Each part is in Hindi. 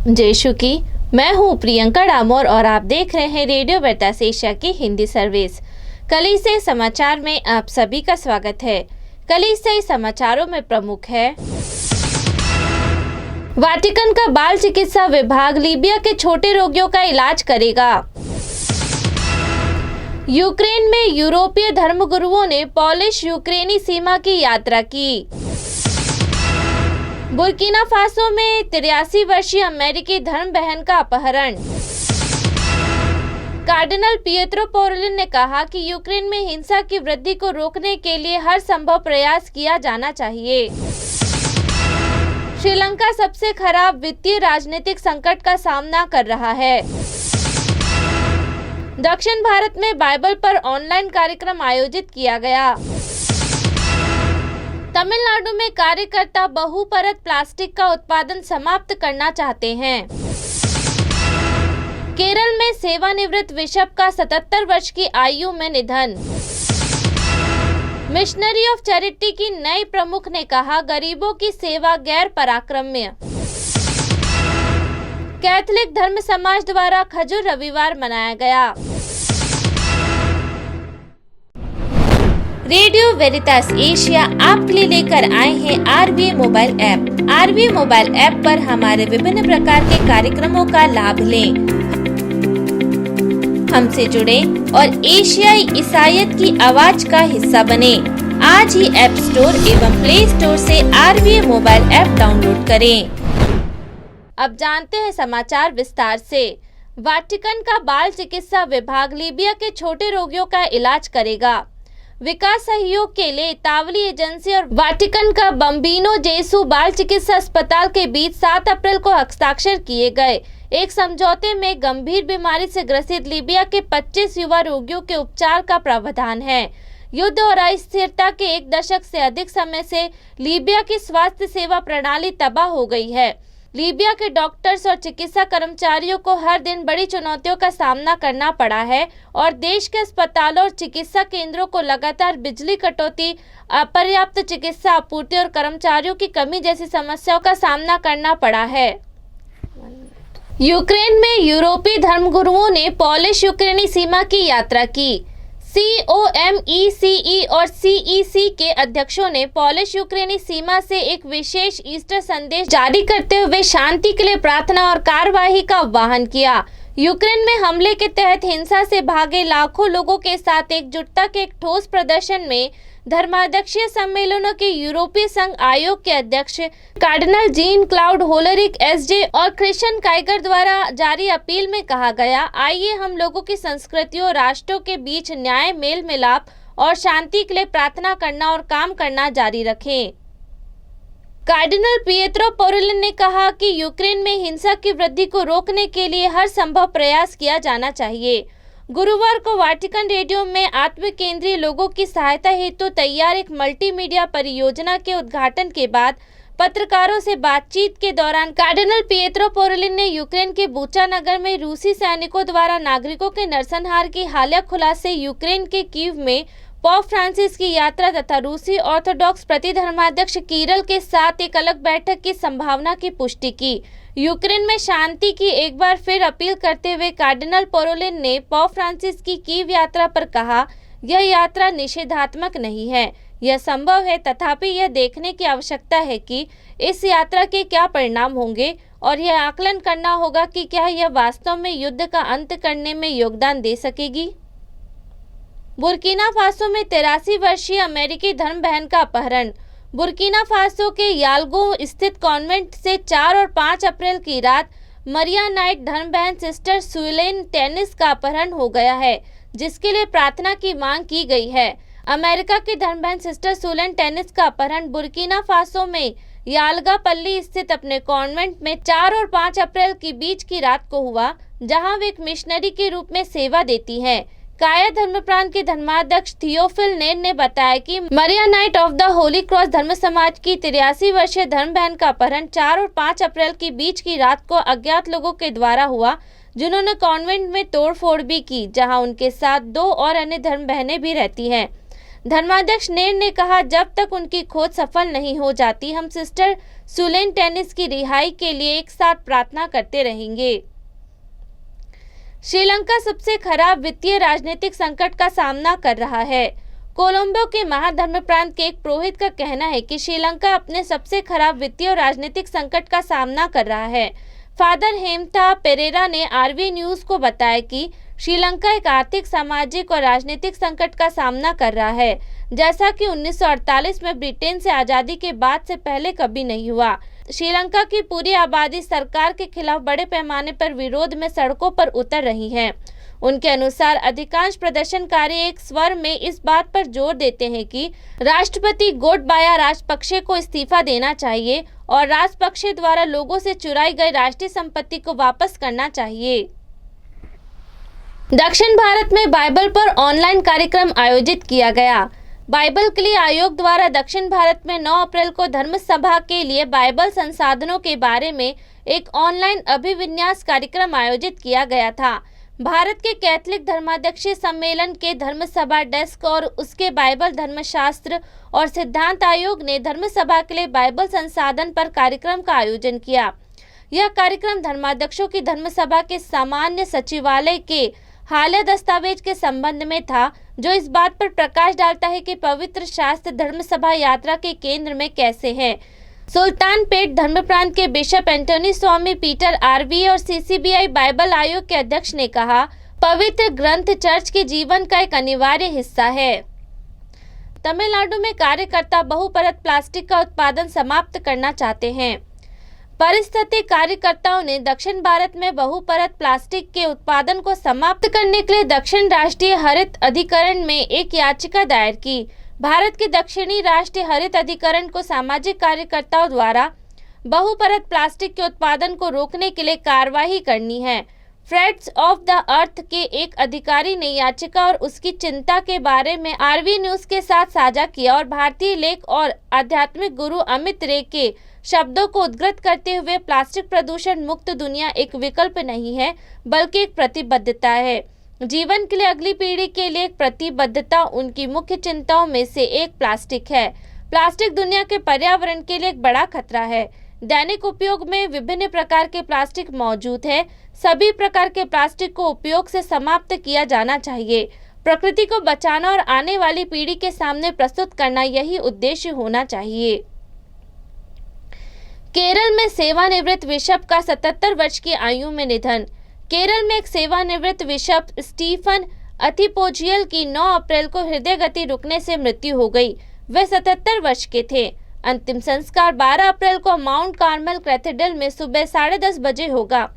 जयशु की। मैं हूँ प्रियंका डामोर और आप देख रहे हैं रेडियो वेरितास एशिया की हिंदी सर्विस। कलीसिया समाचार में आप सभी का स्वागत है। कलीसिया समाचारों में प्रमुख है। वाटिकन का बाल चिकित्सा विभाग लीबिया के छोटे रोगियों का इलाज करेगा। यूक्रेन में यूरोपीय धर्मगुरुओं ने पोलिश यूक्रेनी सीमा की यात्रा की। बुर्किना फासो में 83 वर्षीय अमेरिकी धर्म बहन का अपहरण। कार्डिनल पिएत्रो पारोलिन ने कहा कि यूक्रेन में हिंसा की वृद्धि को रोकने के लिए हर संभव प्रयास किया जाना चाहिए। श्रीलंका सबसे खराब वित्तीय राजनीतिक संकट का सामना कर रहा है। दक्षिण भारत में बाइबल पर ऑनलाइन कार्यक्रम आयोजित किया गया। तमिलनाडु में कार्यकर्ता बहुपरत प्लास्टिक का उत्पादन समाप्त करना चाहते हैं। केरल में सेवानिवृत्त बिशप का 77 वर्ष की आयु में निधन। मिशनरी ऑफ चैरिटी की नई प्रमुख ने कहा, गरीबों की सेवा गैर पराक्रम्य। कैथोलिक धर्म समाज द्वारा खजूर रविवार मनाया गया। रेडियो वेरितास एशिया आपके लिए लेकर आए हैं आरवीए मोबाइल ऐप। आरवीए मोबाइल ऐप पर हमारे विभिन्न प्रकार के कार्यक्रमों का लाभ लें, हमसे जुड़े और एशियाई ईसाईयत की आवाज का हिस्सा बने। आज ही ऐप स्टोर एवं प्ले स्टोर से आरवीए मोबाइल ऐप डाउनलोड करें। अब जानते हैं समाचार विस्तार से। वाटिकन का बाल चिकित्सा विभाग लीबिया के छोटे रोगियों का इलाज करेगा। विकास सहयोग के लिए इतालवी एजेंसी और वाटिकन का बम्बिनो जेसु बाल चिकित्सा अस्पताल के बीच 7 अप्रैल को हस्ताक्षर किए गए एक समझौते में गंभीर बीमारी से ग्रसित लीबिया के 25 युवा रोगियों के उपचार का प्रावधान है। युद्ध और अस्थिरता के 1 दशक से अधिक समय से लीबिया की स्वास्थ्य सेवा प्रणाली तबाह हो गई है। लीबिया के डॉक्टर्स और चिकित्सा कर्मचारियों को हर दिन बड़ी चुनौतियों का सामना करना पड़ा है और देश के अस्पतालों और चिकित्सा केंद्रों को लगातार बिजली कटौती, अपर्याप्त चिकित्सा आपूर्ति और कर्मचारियों की कमी जैसी समस्याओं का सामना करना पड़ा है। यूक्रेन में यूरोपीय धर्मगुरुओं ने पोलिश यूक्रेनी सीमा की यात्रा की। COMECE और CEC के अध्यक्षों ने पोलिश यूक्रेनी सीमा से एक विशेष ईस्टर संदेश जारी करते हुए शांति के लिए प्रार्थना और कार्यवाही का आह्वान किया। यूक्रेन में हमले के तहत हिंसा से भागे लाखों लोगों के साथ एकजुटता के एक ठोस प्रदर्शन में धर्माध्यक्षीय सम्मेलनों के यूरोपीय संघ आयोग के अध्यक्ष कार्डिनल जीन क्लाउड होलरिक SJ और क्रिश्चियन काइगर द्वारा जारी अपील में कहा गया, आइए हम लोगों की संस्कृतियों और राष्ट्रों के बीच न्याय, मेल मिलाप और शांति के लिए प्रार्थना करना और काम करना जारी रखें। कार्डिनल पिएत्रो पारोलिन ने कहा कि यूक्रेन में हिंसा की वृद्धि को रोकने के लिए हर संभव प्रयास किया जाना चाहिए। गुरुवार को वाटिकन रेडियो में आत्मिक केंद्रीय लोगों की सहायता हेतु तैयार एक मल्टीमीडिया परियोजना के उद्घाटन के बाद पत्रकारों से बातचीत के दौरान कार्डिनल पिएत्रो पारोलिन ने यूक्रेन के बुचा नगर में रूसी सैनिकों द्वारा नागरिकों के नरसंहार की हालिया खुलासे, यूक्रेन के कीव में पोप फ्रांसिस की यात्रा तथा रूसी ऑर्थोडॉक्स प्रतिधर्माध्यक्ष किरिल के साथ एक अलग बैठक की संभावना की पुष्टि की। यूक्रेन में शांति की एक बार फिर अपील करते हुए कार्डिनल पारोलिन ने पोप फ्रांसिस की कीव यात्रा पर कहा, यह यात्रा निषेधात्मक नहीं है, यह संभव है, तथापि यह देखने की आवश्यकता है कि इस यात्रा के क्या परिणाम होंगे और यह आकलन करना होगा कि क्या यह वास्तव में युद्ध का अंत करने में योगदान दे सकेगी। बुर्किना फासो में 83 वर्षीय अमेरिकी धर्म बहन का अपहरण। बुर्किना फासो के यालगो स्थित कॉन्वेंट से 4 और 5 अप्रैल की रात मरिया नाइट धर्म बहन सिस्टर सुलेन टेनिस का अपहरण हो गया है, जिसके लिए प्रार्थना की मांग की गई है। अमेरिका की धर्म बहन सिस्टर सुलेन टेनिस का अपहरण बुर्किना फासो में यालगापल्ली स्थित अपने कॉन्वेंट में 4 और 5 अप्रैल के बीच की रात को हुआ, जहां वे एक मिशनरी के रूप में सेवा देती हैं। काया धर्म प्रांत के धर्माध्यक्ष थियोफिल नेन ने बताया कि मरिया Knight of the Holy Cross धर्म समाज की 83 वर्षीय धर्म बहन का अपहरण 4 और 5 अप्रैल के बीच की रात को अज्ञात लोगों के द्वारा हुआ, जिन्होंने कॉन्वेंट में तोड़फोड़ भी की, जहां उनके साथ 2 और अन्य धर्म बहनें भी रहती हैं। धर्माध्यक्ष नेर ने कहा, जब तक उनकी खोज सफल नहीं हो जाती, हम सिस्टर सुलेन टेनिस की रिहाई के लिए एक साथ प्रार्थना करते रहेंगे। श्रीलंका सबसे खराब वित्तीय राजनीतिक संकट का सामना कर रहा है। कोलंबो के महाधर्म प्रांत के एक पुरोहित का कहना है कि श्रीलंका अपने सबसे खराब वित्तीय और राजनीतिक संकट का सामना कर रहा है। फादर हेमथा पेरेरा ने आरवी न्यूज को बताया कि श्रीलंका एक आर्थिक, सामाजिक और राजनीतिक संकट का सामना कर रहा है, जैसा कि 1948 में ब्रिटेन से आज़ादी के बाद से पहले कभी नहीं हुआ। श्रीलंका की पूरी आबादी सरकार के खिलाफ बड़े पैमाने पर विरोध में सड़कों पर उतर रही है। उनके अनुसार अधिकांश प्रदर्शनकारी एक स्वर में इस बात पर जोर देते हैं कि राष्ट्रपति गोटबाया राजपक्षे को इस्तीफा देना चाहिए और राजपक्षे द्वारा लोगों से चुराई गई राष्ट्रीय संपत्ति को वापस करना चाहिए। दक्षिण भारत में बाइबल पर ऑनलाइन कार्यक्रम आयोजित किया गया। बाइबल के लिए आयोग द्वारा दक्षिण भारत में 9 अप्रैल को धर्म सभा के लिए बाइबल संसाधनों के बारे में एक ऑनलाइन अभिविन्यास कार्यक्रम आयोजित किया गया था। भारत के कैथलिक धर्माध्यक्षीय सम्मेलन के धर्म सभा डेस्क और उसके बाइबल धर्मशास्त्र और सिद्धांत आयोग ने धर्म सभा के लिए बाइबल संसाधन पर कार्यक्रम का आयोजन किया। यह कार्यक्रम धर्माध्यक्षों की धर्म सभा के सामान्य सचिवालय के हालिया दस्तावेज के संबंध में था, जो इस बात पर प्रकाश डालता है कि पवित्र शास्त्र धर्म सभा यात्रा के केंद्र में कैसे है। सुल्तानपेट धर्म प्रांत के बिशप एंटोनी स्वामी पीटर आरवी और सीसीबीआई बाइबल आयोग के अध्यक्ष ने कहा, पवित्र ग्रंथ चर्च के जीवन का एक अनिवार्य हिस्सा है। तमिलनाडु में कार्यकर्ता बहुपरत प्लास्टिक का उत्पादन समाप्त करना चाहते हैं। पारिस्थितिक कार्यकर्ताओं ने दक्षिण भारत में बहुपरत प्लास्टिक के उत्पादन को समाप्त करने के लिए दक्षिण राष्ट्रीय हरित अधिकरण में एक याचिका दायर की। भारत के दक्षिणी राष्ट्रीय हरित अधिकरण को सामाजिक कार्यकर्ताओं द्वारा बहुपरत प्लास्टिक के उत्पादन को रोकने के लिए कार्रवाई करनी है। फ्रेंड्स ऑफ द अर्थ के एक अधिकारी ने याचिका और उसकी चिंता के बारे में आरवी न्यूज के साथ साझा किया और भारतीय लेख और आध्यात्मिक गुरु अमित रे के शब्दों को उद्धृत करते हुए, प्लास्टिक प्रदूषण मुक्त दुनिया एक विकल्प नहीं है बल्कि एक प्रतिबद्धता है। जीवन के लिए अगली पीढ़ी के लिए एक प्रतिबद्धता उनकी मुख्य चिंताओं में से एक प्लास्टिक है। प्लास्टिक दुनिया के पर्यावरण के लिए एक बड़ा खतरा है। दैनिक उपयोग में विभिन्न प्रकार के प्लास्टिक मौजूद है। सभी प्रकार के प्लास्टिक को उपयोग से समाप्त किया जाना चाहिए। प्रकृति को बचाना और आने वाली पीढ़ी के सामने प्रस्तुत करना, यही उद्देश्य होना चाहिए। केरल में सेवानिवृत्त बिशप का 77 वर्ष की आयु में निधन। केरल में एक सेवानिवृत्त बिशप स्टीफन अथिपोजियल की 9 अप्रैल को हृदय गति रुकने से मृत्यु हो गई। वे 77 वर्ष के थे। अंतिम संस्कार 12 अप्रैल को माउंट कार्मल कैथेड्रल में सुबह 10:30 बजे होगा।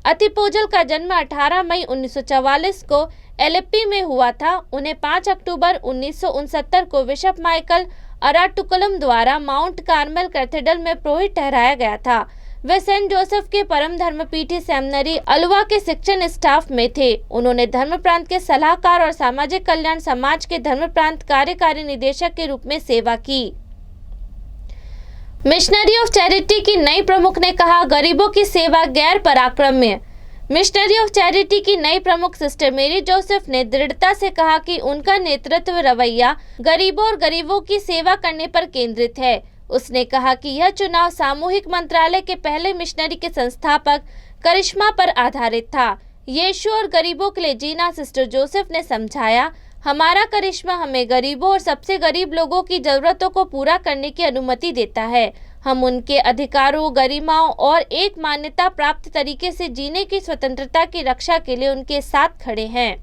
अथिपोजल का जन्म 18 मई 1944 को एलेप्पी में हुआ था। उन्हें 5 अक्टूबर 1969 को बिशप माइकल अराटुकुलम द्वारा माउंट कार्मल कैथेड्रल में पुरोहित ठहराया गया था। वे सेंट जोसेफ के परम धर्मपीठी सेमिनरी अलवा के शिक्षण स्टाफ में थे। उन्होंने धर्म प्रांत के सलाहकार और सामाजिक कल्याण समाज के धर्म प्रांत कार्यकारी निदेशक के रूप में सेवा की। मिशनरी ऑफ चैरिटी की नई प्रमुख ने कहा, गरीबों की सेवा गैर पराक्रम्य। मिशनरी ऑफ चैरिटी की नई प्रमुख सिस्टर मेरी जोसेफ ने दृढ़ता से कहा कि उनका नेतृत्व रवैया गरीबों और गरीबों की सेवा करने पर केंद्रित है। उसने कहा कि यह चुनाव सामूहिक मंत्रालय के पहले मिशनरी के संस्थापक करिश्मा पर आधारित था। यीशु और गरीबों के लिए जीना, सिस्टर जोसेफ ने समझाया। हमारा करिश्मा हमें गरीबों और सबसे गरीब लोगों की जरूरतों को पूरा करने की अनुमति देता है। हम उनके अधिकारों, गरिमाओं और एक मान्यता प्राप्त तरीके से जीने की स्वतंत्रता की रक्षा के लिए उनके साथ खड़े हैं।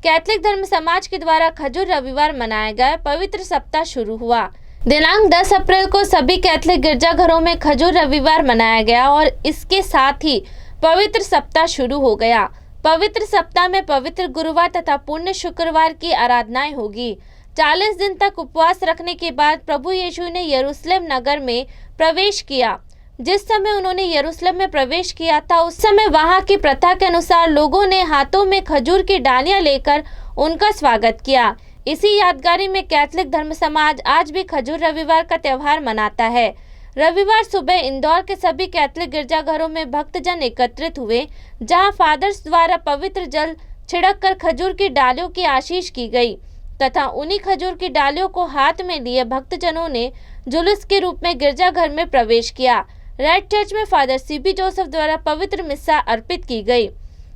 कैथलिक धर्म समाज के द्वारा खजूर रविवार मनाया गया। पवित्र सप्ताह शुरू हुआ। दिनांक 10 अप्रैल को सभी कैथलिक गिरजाघरों में खजूर रविवार मनाया गया और इसके साथ ही पवित्र सप्ताह शुरू हो गया। पवित्र सप्ताह में पवित्र गुरुवार तथा पुण्य शुक्रवार की आराधनाएं होगी। 40 दिन तक उपवास रखने के बाद प्रभु यीशु ने यरूशलेम नगर में प्रवेश किया। जिस समय उन्होंने यरूशलेम में प्रवेश किया था, उस समय वहां की प्रथा के अनुसार लोगों ने हाथों में खजूर की डालियां लेकर उनका स्वागत किया। इसी यादगारी में कैथलिक धर्म समाज आज भी खजूर रविवार का त्योहार मनाता है। रविवार सुबह इंदौर के सभी कैथलिक गिरजाघरों में भक्तजन एकत्रित हुए, जहां फादर्स द्वारा पवित्र जल छिड़क कर खजूर की डालियों की आशीष की गई। तथा उन्हीं खजूर की डालियों को हाथ में लिए भक्तजनों ने जुलूस के रूप में गिरजाघर में प्रवेश किया। रेड चर्च में फादर सीबी जोसेफ द्वारा पवित्र मिस्सा अर्पित की गई।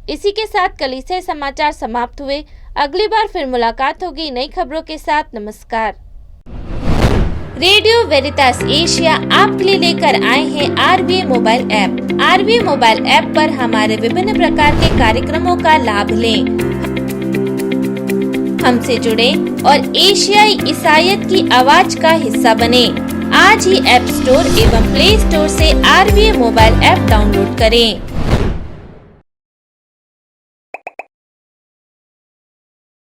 इसी के साथ कलीसिया समाचार समाप्त हुए। अगली बार फिर मुलाकात होगी नई खबरों के साथ। नमस्कार। रेडियो वेरितास एशिया आपके लिए लेकर आए हैं आरवीए मोबाइल ऐप। आरवीए मोबाइल ऐप पर हमारे विभिन्न प्रकार के कार्यक्रमों का लाभ लें, हमसे जुड़े और एशियाई ईसाईयत की आवाज का हिस्सा बने। आज ही ऐप स्टोर एवं प्ले स्टोर से आरवीए मोबाइल ऐप डाउनलोड करें।